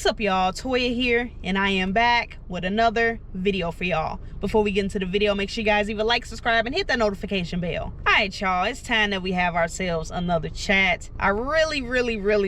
up, y'all? Toya here, and I am back with another video for y'all. Before we get into the video, make sure you guys either like, subscribe, and hit that notification bell. Alright, y'all, it's time that we have ourselves another chat. I really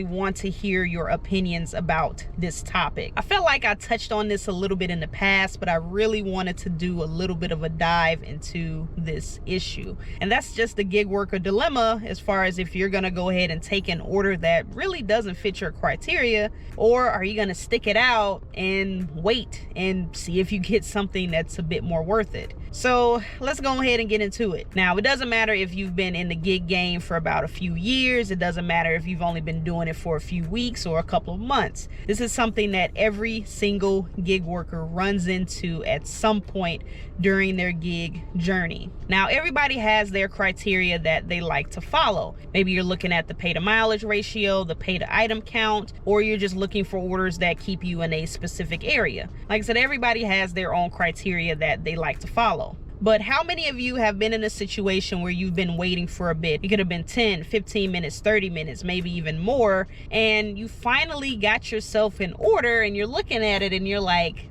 want to hear your opinions about this topic. I felt like I touched on this a little bit in the past, but I really wanted to do a little bit of a dive into this issue. And that's just the gig worker dilemma, as far as if you're gonna go ahead and take an order that really doesn't fit your criteria, or are you gonna stick it out and wait and see if you get something that's a bit more worth it. So let's go ahead and get into it. Now, it doesn't matter if you've been in the gig game for about a few years. It doesn't matter if you've only been doing it for a few weeks or a couple of months. This is something that every single gig worker runs into at some point during their gig journey. Now, everybody has their criteria that they like to follow. Maybe you're looking at the pay to mileage ratio, the pay to item count, or you're just looking for orders that keep you in a specific area. Like I said, everybody has their own criteria that they like to follow. But how many of you have been in a situation where you've been waiting for a bit? It could have been 10, 15 minutes, 30 minutes, maybe even more, and you finally got yourself an order and you're looking at it and you're like,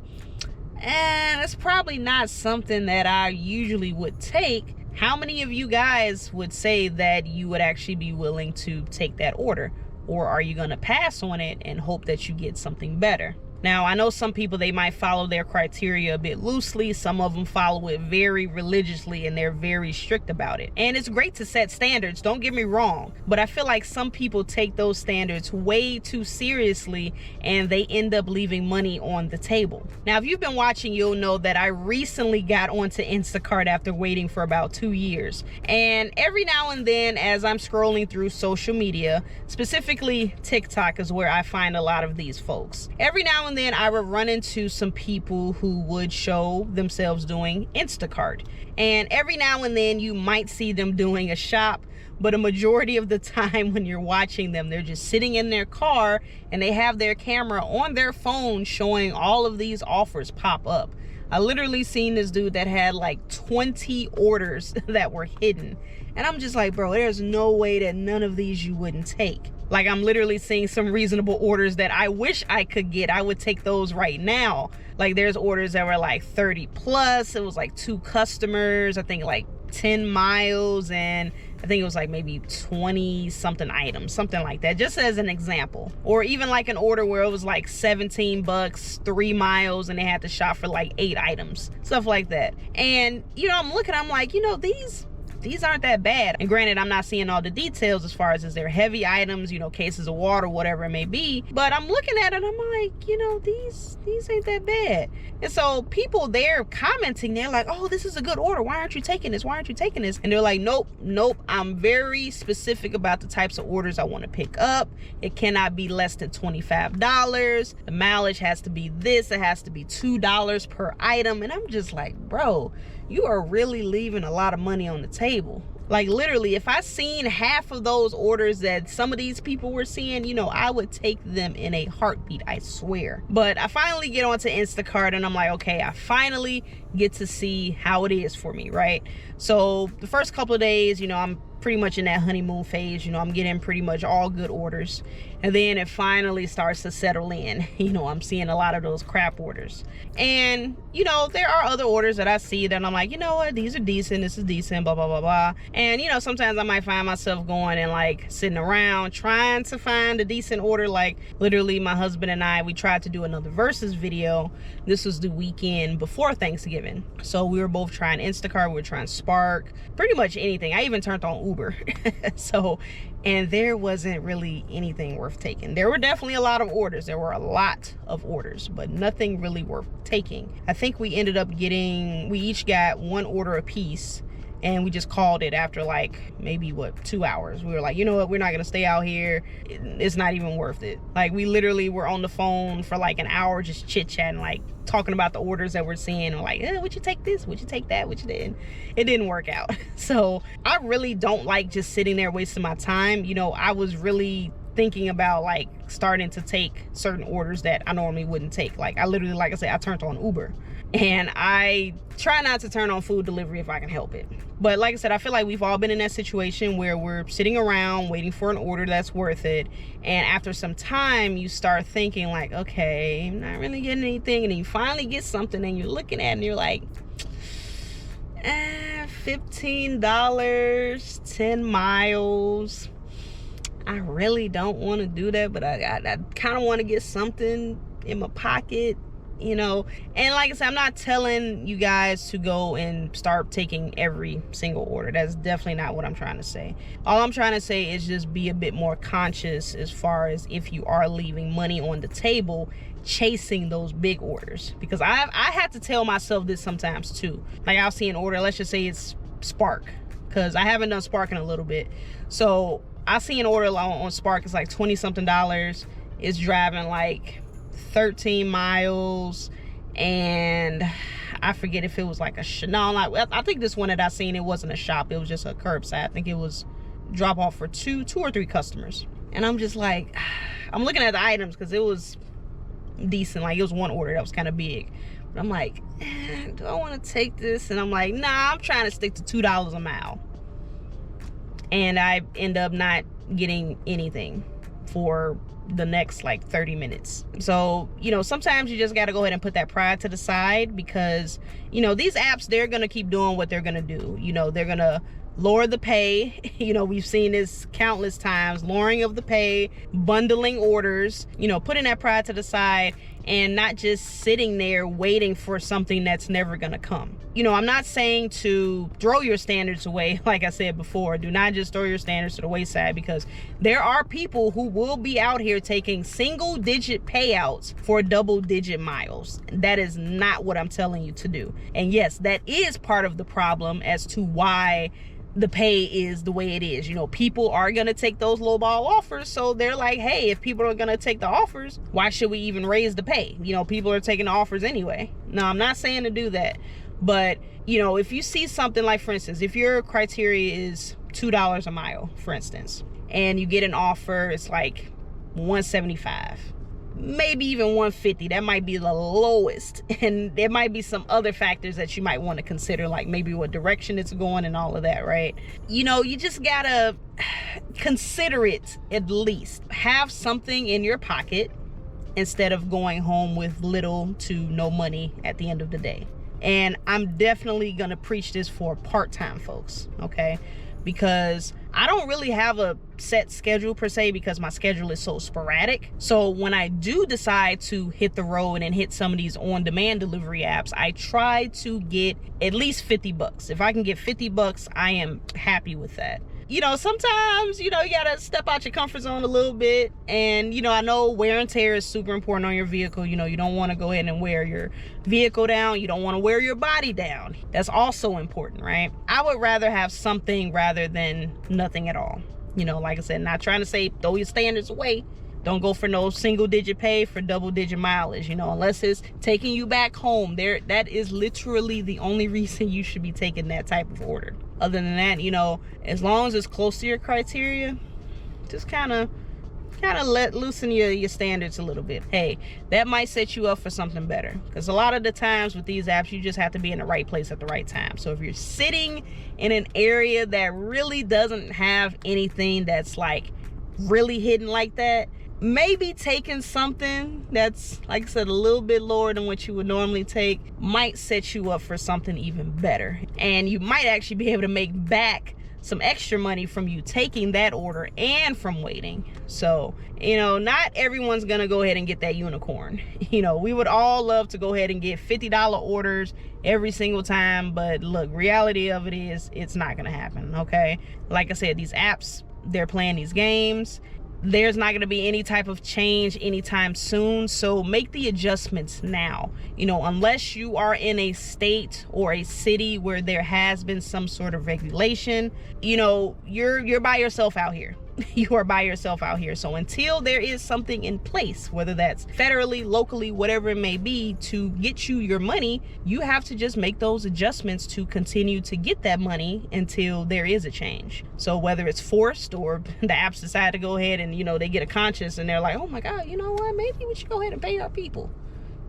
that's probably not something that I usually would take. How many of you guys would say that you would actually be willing to take that order? Or are you gonna pass on it and hope that you get something better? Now, I know some people, they might follow their criteria a bit loosely. Some of them follow it very religiously and they're very strict about it. And it's great to set standards, don't get me wrong. But I feel like some people take those standards way too seriously and they end up leaving money on the table. Now, if you've been watching, you'll know that I recently got onto Instacart after waiting for about 2 years. And every now and then, as I'm scrolling through social media, specifically TikTok is where I find a lot of these folks. Every now and then I would run into some people who would show themselves doing Instacart, and every now and then you might see them doing a shop, but a majority of the time when you're watching them, they're just sitting in their car and they have their camera on their phone showing all of these offers pop up. I literally seen this dude that had like 20 orders that were hidden, and I'm just like, bro, there's no way that none of these you wouldn't take. Like, I'm literally seeing some reasonable orders that I wish I could get. I would take those right now. Like, there's orders that were like 30 plus. It was like 2 customers, I think like 10 miles, and I think it was like maybe 20 something items, something like that, just as an example. Or even like an order where it was like 17 bucks, 3 miles, and they had to shop for like 8 items, stuff like that. And, you know, I'm looking, I'm like, you know, these aren't that bad. And granted, I'm not seeing all the details as far as is there heavy items, you know, cases of water, whatever it may be. But I'm looking at it, I'm like, you know, these ain't that bad. And so people there commenting, they're like, oh, this is a good order. Why aren't you taking this? Why aren't you taking this? And they're like, nope. I'm very specific about the types of orders I want to pick up. It cannot be less than $25. The mileage has to be this. It has to be $2 per item. And I'm just like, bro, you are really leaving a lot of money on the table. Like, literally, if I seen half of those orders that some of these people were seeing, you know, I would take them in a heartbeat, I swear. But I finally get onto Instacart and I'm like, okay, I finally get to see how it is for me, right? So the first couple of days, you know, I'm pretty much in that honeymoon phase. You know, I'm getting pretty much all good orders, and then it finally starts to settle in. You know, I'm seeing a lot of those crap orders, and you know, there are other orders that I see that I'm like, you know what, these are decent, this is decent, blah blah blah blah. And you know, sometimes I might find myself going and like sitting around trying to find a decent order. Like, literally, my husband and I, we tried to do another versus video. This was the weekend before Thanksgiving, so we were both trying Instacart, we were trying Spark, pretty much anything. I even turned on Uber. So, and there wasn't really anything worth taking. There were definitely a lot of orders. There were a lot of orders, but nothing really worth taking. I think we ended up getting, we each got 1 order apiece, and we just called it after like maybe 2 hours. We were like, you know what, we're not gonna stay out here, it's not even worth it. Like, we literally were on the phone for like an hour just chit-chatting, like talking about the orders that we're seeing, and like, would you take this, would you take that, would you didn't. It didn't work out. So I really don't like just sitting there wasting my time. You know, I was really thinking about like starting to take certain orders that I normally wouldn't take. Like I literally, like I said, I turned on Uber, and I try not to turn on food delivery if I can help it. But like I said, I feel like we've all been in that situation where we're sitting around waiting for an order that's worth it, and after some time you start thinking like, okay, I'm not really getting anything, and then you finally get something and you're looking at it and you're like, $15, 10 miles. I really don't want to do that, but I kind of want to get something in my pocket, you know. And like I said, I'm not telling you guys to go and start taking every single order. That's definitely not what I'm trying to say. All I'm trying to say is just be a bit more conscious as far as if you are leaving money on the table chasing those big orders, because I had to tell myself this sometimes too. Like I'll see an order, let's just say it's Spark, because I haven't done Spark in a little bit. So I see an order on Spark, it's like 20 something dollars. It's driving like 13 miles, and I forget if it was like I think this one that I seen, it wasn't a shop, it was just a curbside. I think it was drop off for two or three customers. And I'm just like, I'm looking at the items because it was decent, like it was one order that was kind of big, but I'm like, do I want to take this? And I'm like, nah, I'm trying to stick to $2 a mile. And I end up not getting anything for the next like 30 minutes. So, you know, sometimes you just got to go ahead and put that pride to the side, because, you know, these apps, they're going to keep doing what they're going to do. You know, they're going to lower the pay. You know, we've seen this countless times, lowering of the pay, bundling orders, you know, putting that pride to the side and not just sitting there waiting for something that's never gonna come. You know, I'm not saying to throw your standards away. Like I said before, do not just throw your standards to the wayside, because there are people who will be out here taking single-digit payouts for double-digit miles. That is not what I'm telling you to do. And yes, that is part of the problem as to why the pay is the way it is. You know, people are gonna take those lowball offers, so they're like, hey, if people are gonna take the offers, why should we even raise the pay? You know, people are taking the offers anyway. No, I'm not saying to do that, but you know, if you see something like, for instance, if your criteria is $2 a mile, for instance, and you get an offer, it's like $175, maybe even $150, that might be the lowest. And there might be some other factors that you might want to consider, like maybe what direction it's going and all of that, right? You know, you just gotta consider it. At least have something in your pocket instead of going home with little to no money at the end of the day. And I'm definitely gonna preach this for part-time folks, okay? Because I don't really have a set schedule per se, because my schedule is so sporadic. So when I do decide to hit the road and hit some of these on-demand delivery apps, I try to get at least 50 bucks. If I can get 50 bucks, I am happy with that. You know, sometimes, you know, you gotta step out your comfort zone a little bit. And, you know, I know wear and tear is super important on your vehicle. You know, you don't want to go ahead and wear your vehicle down. You don't want to wear your body down. That's also important, right? I would rather have something rather than nothing at all. You know, like I said, not trying to say throw your standards away. Don't go for no single-digit pay for double-digit mileage, you know, unless it's taking you back home. That is literally the only reason you should be taking that type of order. Other than that, you know, as long as it's close to your criteria, just kind of let loosen your standards a little bit. Hey, that might set you up for something better, because a lot of the times with these apps, you just have to be in the right place at the right time. So if you're sitting in an area that really doesn't have anything that's like really hidden like that, maybe taking something that's, like I said, a little bit lower than what you would normally take might set you up for something even better. And you might actually be able to make back some extra money from you taking that order and from waiting. So, you know, not everyone's gonna go ahead and get that unicorn. You know, we would all love to go ahead and get $50 orders every single time, but look, reality of it is it's not gonna happen, okay? Like I said, these apps, they're playing these games. There's not going to be any type of change anytime soon, so make the adjustments now. You know, unless you are in a state or a city where there has been some sort of regulation, you know, you're by yourself out here. you are by yourself out here. So until there is something in place, whether that's federally, locally, whatever it may be, to get you your money, you have to just make those adjustments to continue to get that money until there is a change. So whether it's forced or the apps decide to go ahead and, you know, they get a conscience and they're like, oh my God, you know what, maybe we should go ahead and pay our people.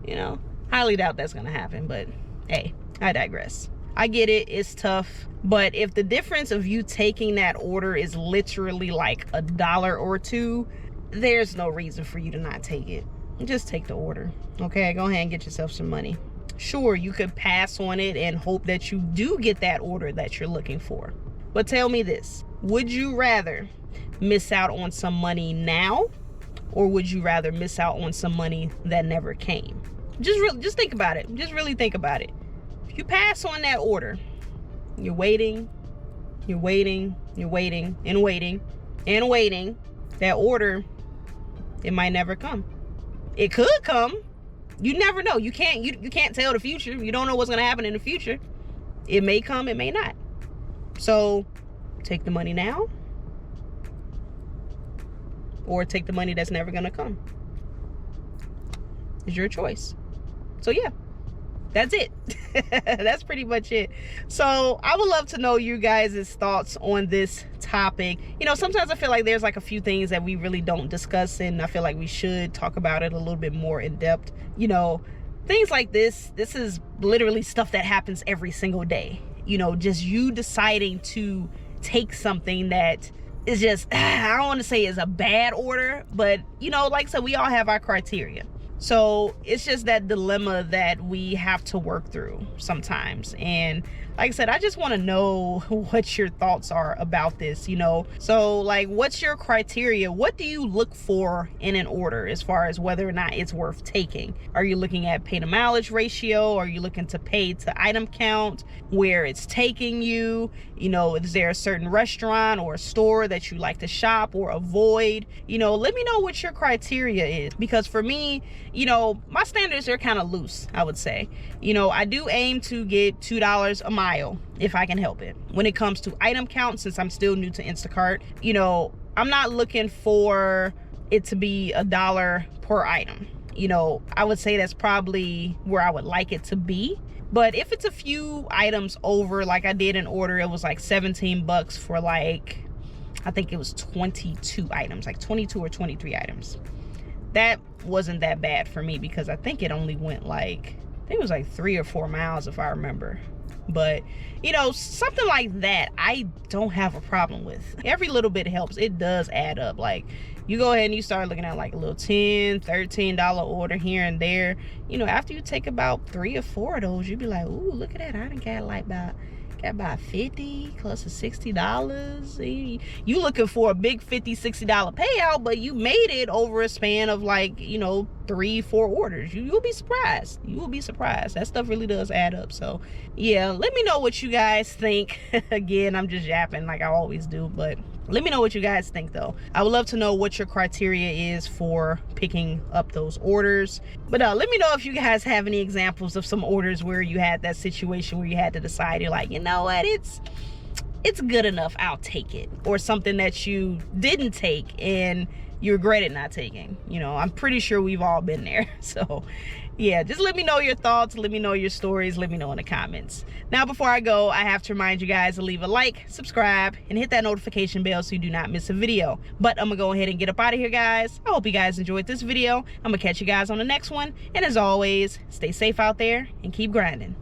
You know, highly doubt that's gonna happen, but hey, I digress. I get it, it's tough, but if the difference of you taking that order is literally like $1 or $2, there's no reason for you to not take it. Just take the order, okay? Go ahead and get yourself some money. Sure, you could pass on it and hope that you do get that order that you're looking for. But tell me this, would you rather miss out on some money now, or would you rather miss out on some money that never came? Just think about it. Just really think about it. If you pass on that order, you're waiting, you're waiting, you're waiting, and waiting, and waiting. That order, it might never come. It could come. You never know. You can't tell the future. You don't know what's gonna happen in the future. It may come, it may not. So take the money now, or take the money that's never gonna come. It's your choice. So yeah, that's it. That's pretty much it. So I would love to know you guys' thoughts on this topic. You know, sometimes I feel like there's like a few things that we really don't discuss, and I feel like we should talk about it a little bit more in depth. You know, things like this is literally stuff that happens every single day. You know, just you deciding to take something that is just, I don't want to say is a bad order, but you know, like I said, we all have our criteria. So it's just that dilemma that we have to work through sometimes. And like I said, I just want to know what your thoughts are about this, you know. So like, what's your criteria? What do you look for in an order as far as whether or not it's worth taking? Are you looking at pay to mileage ratio? Are you looking to pay to item count, where it's taking you? You know, is there a certain restaurant or a store that you like to shop or avoid? You know, let me know what your criteria is, because for me, you know, my standards are kind of loose, I would say. You know, I do aim to get $2 a mile if I can help it. When it comes to item count, since I'm still new to Instacart, you know, I'm not looking for it to be $1 per item. You know, I would say that's probably where I would like it to be. But if it's a few items over, like I did an order, it was like 17 bucks for like, I think it was 22 items, like 22 or 23 items. That wasn't that bad for me, because I think it only went like, I think it was like 3 or 4 miles if I remember. But you know, something like that I don't have a problem with. Every little bit helps. It does add up. Like, you go ahead and you start looking at like a little $10, $13 order here and there. You know, after you take about 3 or 4 of those, you'd be like, ooh, look at that, I done got like about 50 close to $60. You looking for a big $50, $60 payout, but you made it over a span of like, you know, 3, 4 orders. You'll be surprised. You will be surprised. That stuff really does add up. So yeah, let me know what you guys think. Again, I'm just yapping like I always do, but let me know what you guys think though. I would love to know what your criteria is for picking up those orders. But let me know if you guys have any examples of some orders where you had that situation where you had to decide, you're like, you know what, it's good enough, I'll take it. Or something that you didn't take and you regretted not taking. You know, I'm pretty sure we've all been there. So yeah, just let me know your thoughts, let me know your stories, let me know in the comments. Now before I go, I have to remind you guys to leave a like, subscribe, and hit that notification bell so you do not miss a video. But I'm gonna go ahead and get up out of here, guys. I hope you guys enjoyed this video. I'm gonna catch you guys on the next one, and as always, stay safe out there and keep grinding.